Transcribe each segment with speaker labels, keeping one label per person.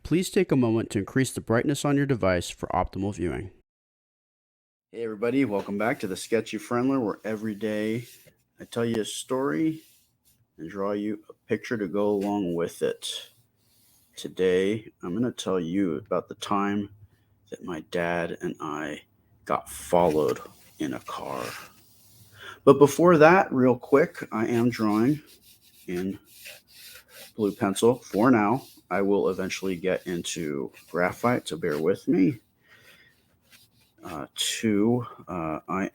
Speaker 1: Please take a moment to increase the brightness on your device for optimal viewing. Hey everybody, welcome back to the Sketchy Friendler, where every day I tell you a story and draw you a picture to go along with it. Today I'm going to tell you about the time that my dad and I got followed in a car. But before that, real quick, I am drawing in blue pencil for now. I will eventually get into graphite, so bear with me. I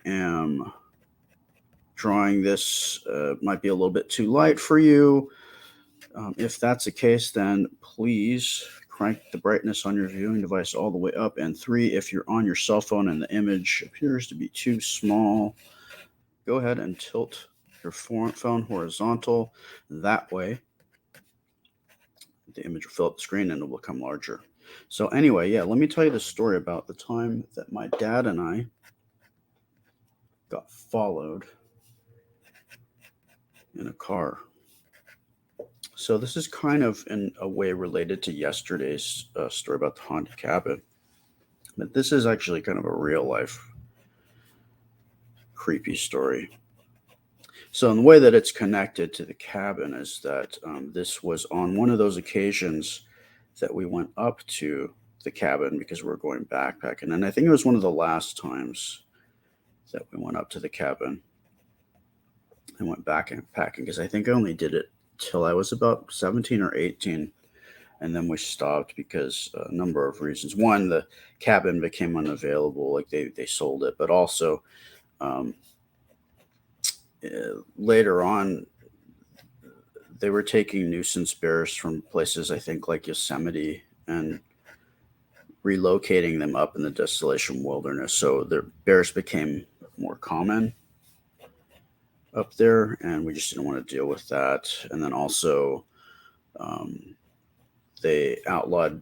Speaker 1: am drawing this, might be a little bit too light for you. If that's the case, then please crank the brightness on your viewing device all the way up. And 3, if you're on your cell phone and the image appears to be too small, go ahead and tilt your phone horizontal. That way, the image will fill up the screen and it will become larger. So anyway, let me tell you the story about the time that my dad and I got followed in a car. So this is kind of in a way related to yesterday's story about the haunted cabin, but this is actually kind of a real life creepy story. So in the way that it's connected to the cabin is that this was on one of those occasions that we went up to the cabin because we were going backpacking, and I think it was one of the last times that we went up to the cabin and went backpacking, because I think I only did it till I was about 17 or 18, and then we stopped because a number of reasons. One, the cabin became unavailable, like they sold it, but also um, later on they were taking nuisance bears from places, I think, like Yosemite, and relocating them up in the Desolation Wilderness. So the bears became more common up there, and we just didn't want to deal with that. And then also, um, they outlawed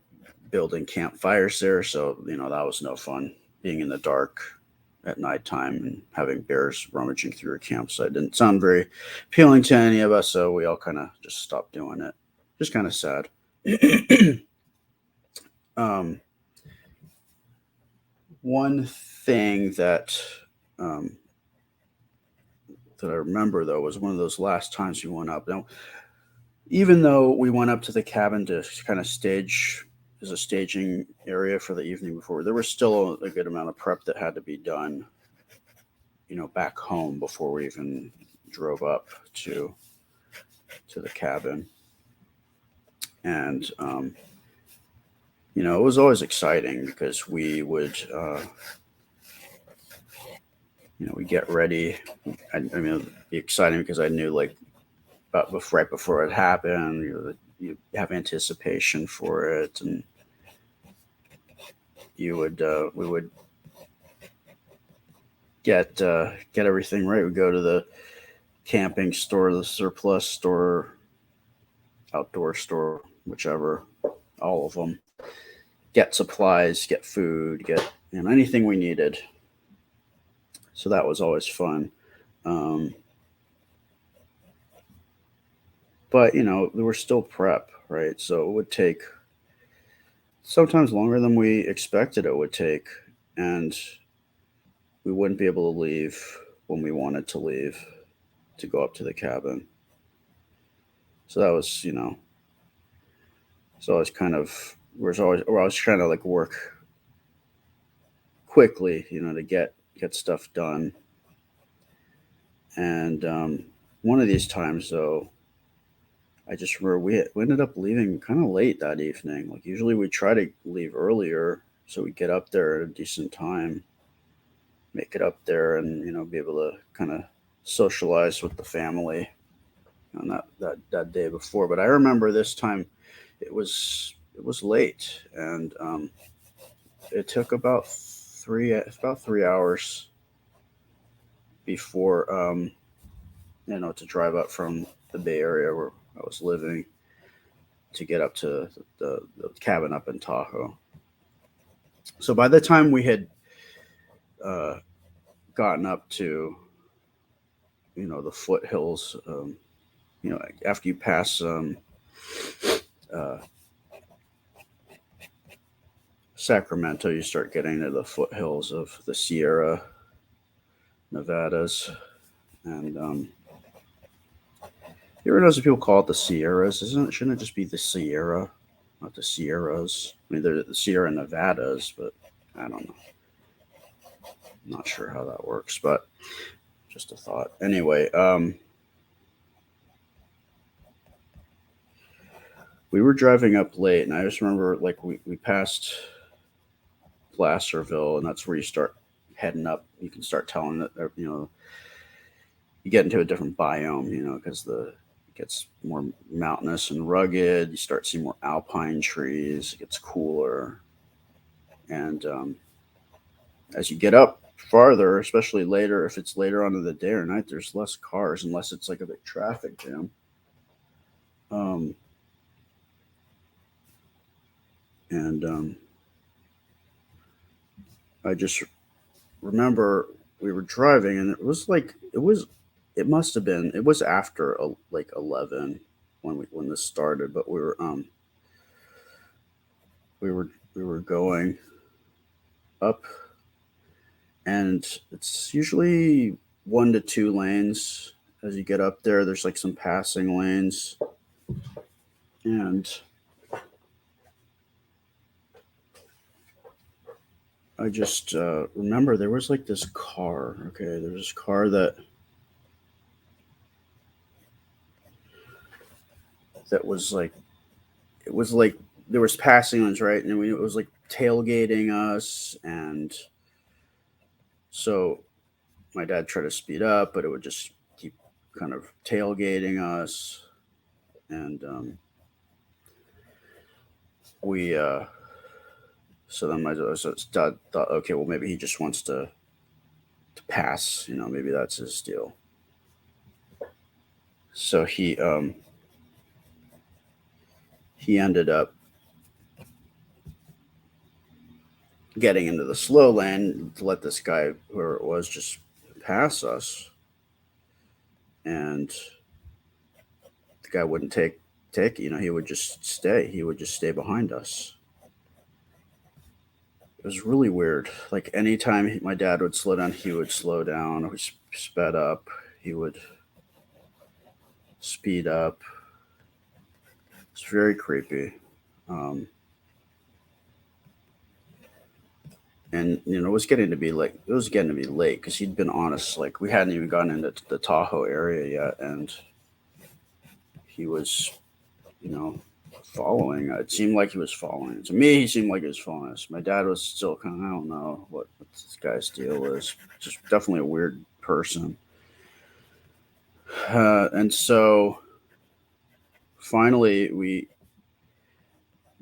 Speaker 1: building campfires there, so that was no fun. Being in the dark at nighttime and having bears rummaging through a campsite didn't sound very appealing to any of us, so we all kind of just stopped doing it. Just kind of sad. um, One thing um, that I remember, though, was one of those last times we went up. Now, even though we went up to the cabin to kind of stage as a staging area for the evening before, there was still a good amount of prep that had to be done, back home before we even drove up to the cabin. And it was always exciting because we would, we get ready. I mean, it'd be exciting because I knew, like, right before it happened, you have anticipation for it, and we would get everything right. We go to the camping store, the surplus store, outdoor store, whichever, all of them. Get supplies, get food, get anything we needed. So that was always fun. Um, but there was still prep, right? So it would take sometimes longer than we expected it would take, and we wouldn't be able to leave when we wanted to leave to go up to the cabin. So that was, so I was kind of we're always trying to, like, work quickly, to get stuff done. And one of these times, though, I just remember we ended up leaving kind of late that evening. Like, usually we try to leave earlier so we get up there at a decent time, make it up there, and be able to kind of socialize with the family on that day before. But I remember this time it was late, and it took about 3 hours before to drive up from the Bay Area where I was living to get up to the cabin up in Tahoe. So by the time we had uh, gotten up to the foothills, after you pass uh, Sacramento, you start getting to the foothills of the Sierra Nevadas, and you ever notice that people call it the Sierras? Isn't it? Shouldn't it just be the Sierra, not the Sierras? I mean, they're the Sierra Nevadas, but I don't know. I'm not sure how that works, but just a thought. Anyway, we were driving up late, and I just remember like we passed Placerville, and that's where you start heading up. You can start telling that you get into a different biome, because it gets more mountainous and rugged. You start seeing more alpine trees. It gets cooler, and as you get up farther, especially later, if it's later on in the day or night, there's less cars unless it's like a big traffic jam. Um, and I just remember we were driving, and it must have been, it was after like 11 when this started, but we were going up, and it's usually 1 to 2 lanes. As you get up there, there's like some passing lanes, and I just remember there was like this car. Okay, there was this car that was like, it was like there was passing lanes, right, and it was like tailgating us, and so my dad tried to speed up, but it would just keep kind of tailgating us, and we so then my dad thought, okay, well maybe he just wants to pass, maybe that's his deal. So he ended up getting into the slow lane to let this guy, whoever it was, just pass us, and the guy wouldn't take. He would just stay. He would just stay behind us. It was really weird. Like anytime my dad would slow down, he would slow down. Or sped up, he would speed up. It's very creepy. Um, and it was getting to be like it was getting to be late because he'd been on us. Like we hadn't even gotten into the Tahoe area yet, and he was, you know, following. It seemed like he was following. To me, he seemed like he was following us. My dad was still kind of, I don't know what this guy's deal is. Just definitely a weird person. And so finally, we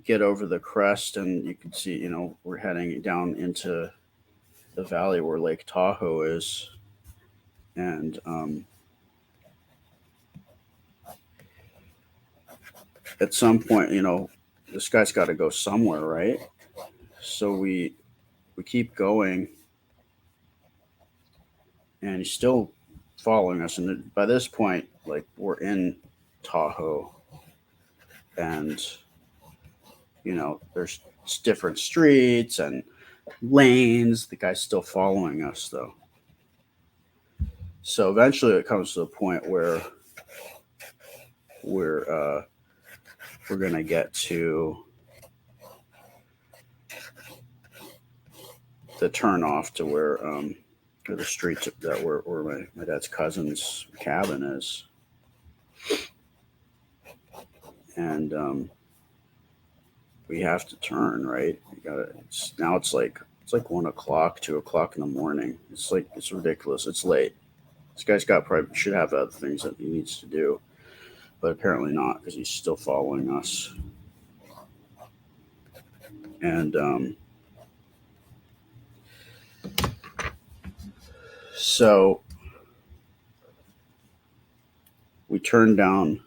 Speaker 1: get over the crest, and you can see, we're heading down into the valley where Lake Tahoe is. And at some point, this guy's got to go somewhere, right? So we keep going, and he's still following us. And by this point, like we're in Tahoe, and there's different streets and lanes. The guy's still following us, though. So eventually, it comes to a point where we're gonna get to the turn off to where or the streets that where my dad's cousin's cabin is, and we have to turn, right. You got now it's like 1 o'clock, 2 o'clock in the morning. It's ridiculous. It's late. This guy's got probably should have other things that he needs to do, but apparently not because he's still following us. And so we turn down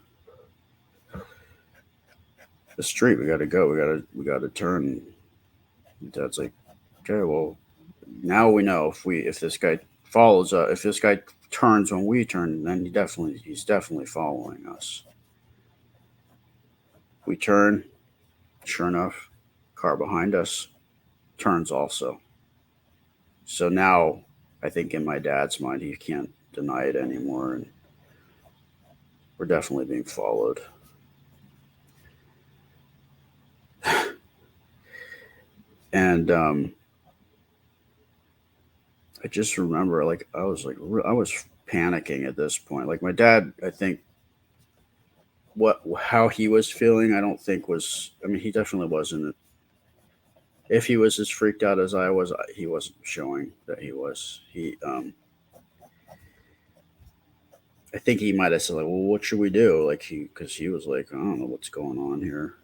Speaker 1: the street. We got to go. We got to turn. Dad's like, okay, well, now we know if this guy follows us, if this guy turns when we turn, then he's definitely following us. We turn, sure enough, car behind us. turns also. So now I think in my dad's mind, he can't deny it anymore. And we're definitely being followed. And I just remember, like, I was panicking at this point. Like, my dad, I think, how he was feeling, I don't think was. I mean, he definitely wasn't. If he was as freaked out as I was, he wasn't showing that he was. I think he might have said, like, well, what should we do? Like, because he was like, I don't know what's going on here.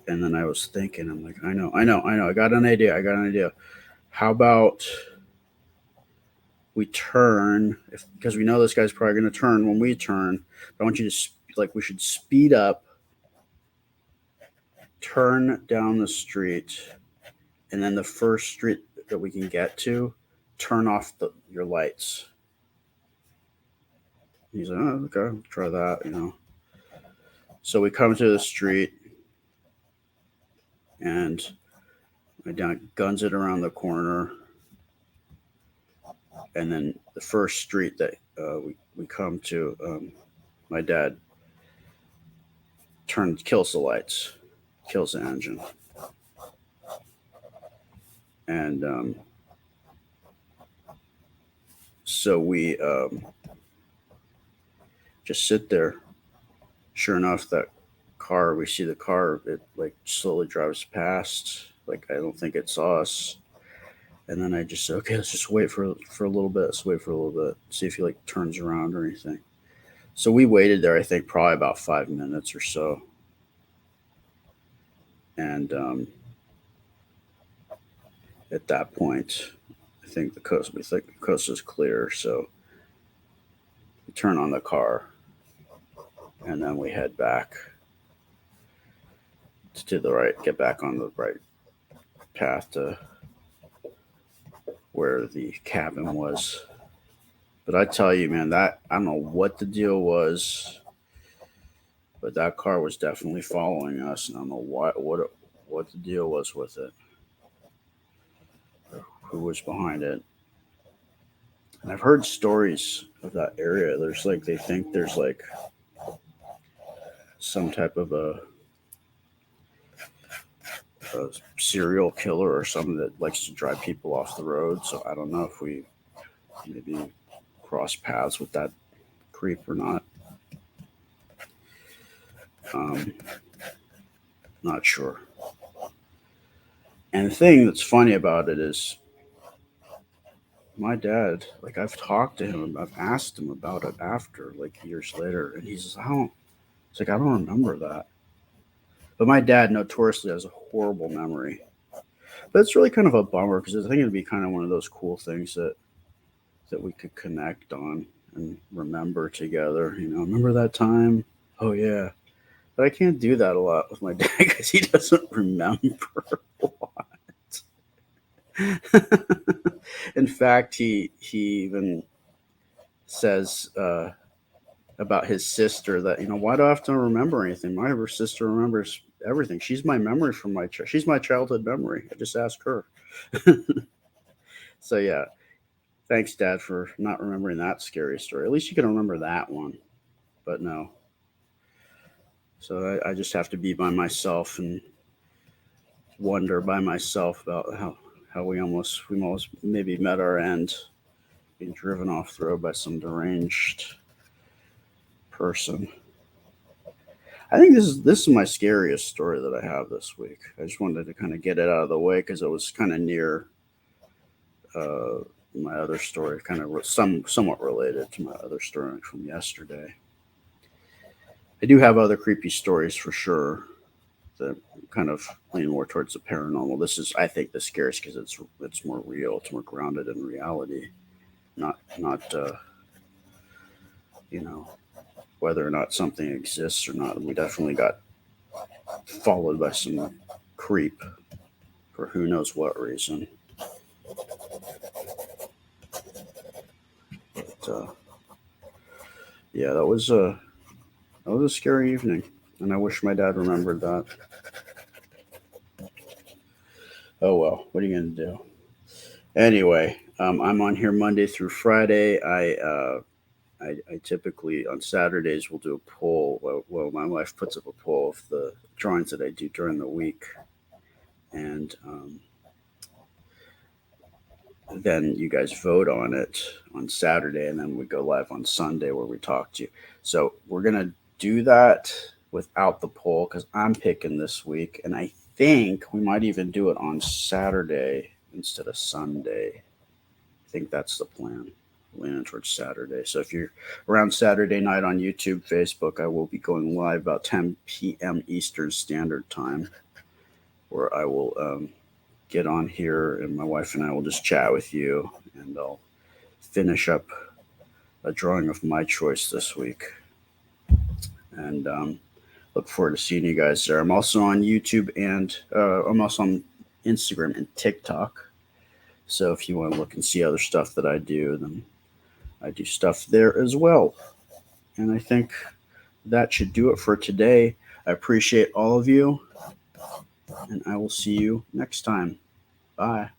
Speaker 1: And then I was thinking, I'm like, I got an idea. How about we turn, because we know this guy's probably going to turn when we turn. But I want you to, like, we should speed up, turn down the street, and then the first street that we can get to, turn off your lights. He's like, oh, okay, try that. So we come to the street, and my dad guns it around the corner, and then the first street that we come to, my dad kills the lights, kills the engine, and so we just sit there. Sure enough, we see the car. It like slowly drives past. Like, I don't think it saw us. And then I just said, okay, let's just wait for a little bit. Let's wait for a little bit. See if he like turns around or anything. So we waited there, I think probably about 5 minutes or so. And at that point, we think the coast is clear. So we turn on the car, and then we head back to the right, get back on the right path to where the cabin was. But I tell you, man, that I don't know what the deal was, but that car was definitely following us, and I don't know what the deal was with it, or who was behind it. And I've heard stories of that area. There's like they think there's like some type of a serial killer or something that likes to drive people off the road. So I don't know if we maybe cross paths with that creep or not. Not sure. And the thing that's funny about it is my dad, like, I've talked to him, I've asked him about it after, like, years later, and he's like, I don't remember that. But my dad notoriously has a horrible memory. But it's really kind of a bummer because I think it'd be kind of one of those cool things that we could connect on and remember together. Remember that time? Oh yeah. But I can't do that a lot with my dad because he doesn't remember a lot. In fact, he even says about his sister that, why do I have to remember anything? My sister remembers everything. She's my memory from she's my childhood memory. I just ask her. So yeah, thanks, Dad, for not remembering that scary story. At least you can remember that one. But no. So I just have to be by myself and wonder by myself about how we almost maybe met our end, being driven off the road by some deranged person. I think this is my scariest story that I have this week. I just wanted to kind of get it out of the way because it was kind of near my other story, kind of somewhat related to my other story from yesterday. I do have other creepy stories for sure that kind of lean more towards the paranormal. This is, I think, the scariest because it's more real, it's more grounded in reality, not you know whether or not something exists or not. We definitely got followed by some creep for who knows what reason. But yeah, that was a scary evening, and I wish my dad remembered that. Oh well, what are you gonna do? Anyway, I'm on here Monday through Friday. I typically on Saturdays will do a poll. Well, my wife puts up a poll of the drawings that I do during the week, and then you guys vote on it on Saturday, and then we go live on Sunday where we talk to you. So we're gonna do that without the poll because I'm picking this week, and I think we might even do it on Saturday instead of Sunday. I think that's the plan. Leaning towards Saturday. So if you're around Saturday night on YouTube, Facebook, I will be going live about 10 p.m. Eastern Standard Time, where I will get on here and my wife and I will just chat with you, and I'll finish up a drawing of my choice this week. And look forward to seeing you guys there. I'm also on YouTube and I'm also on Instagram and TikTok. So if you want to look and see other stuff that I do, then I do stuff there as well. And I think that should do it for today. I appreciate all of you, and I will see you next time. Bye.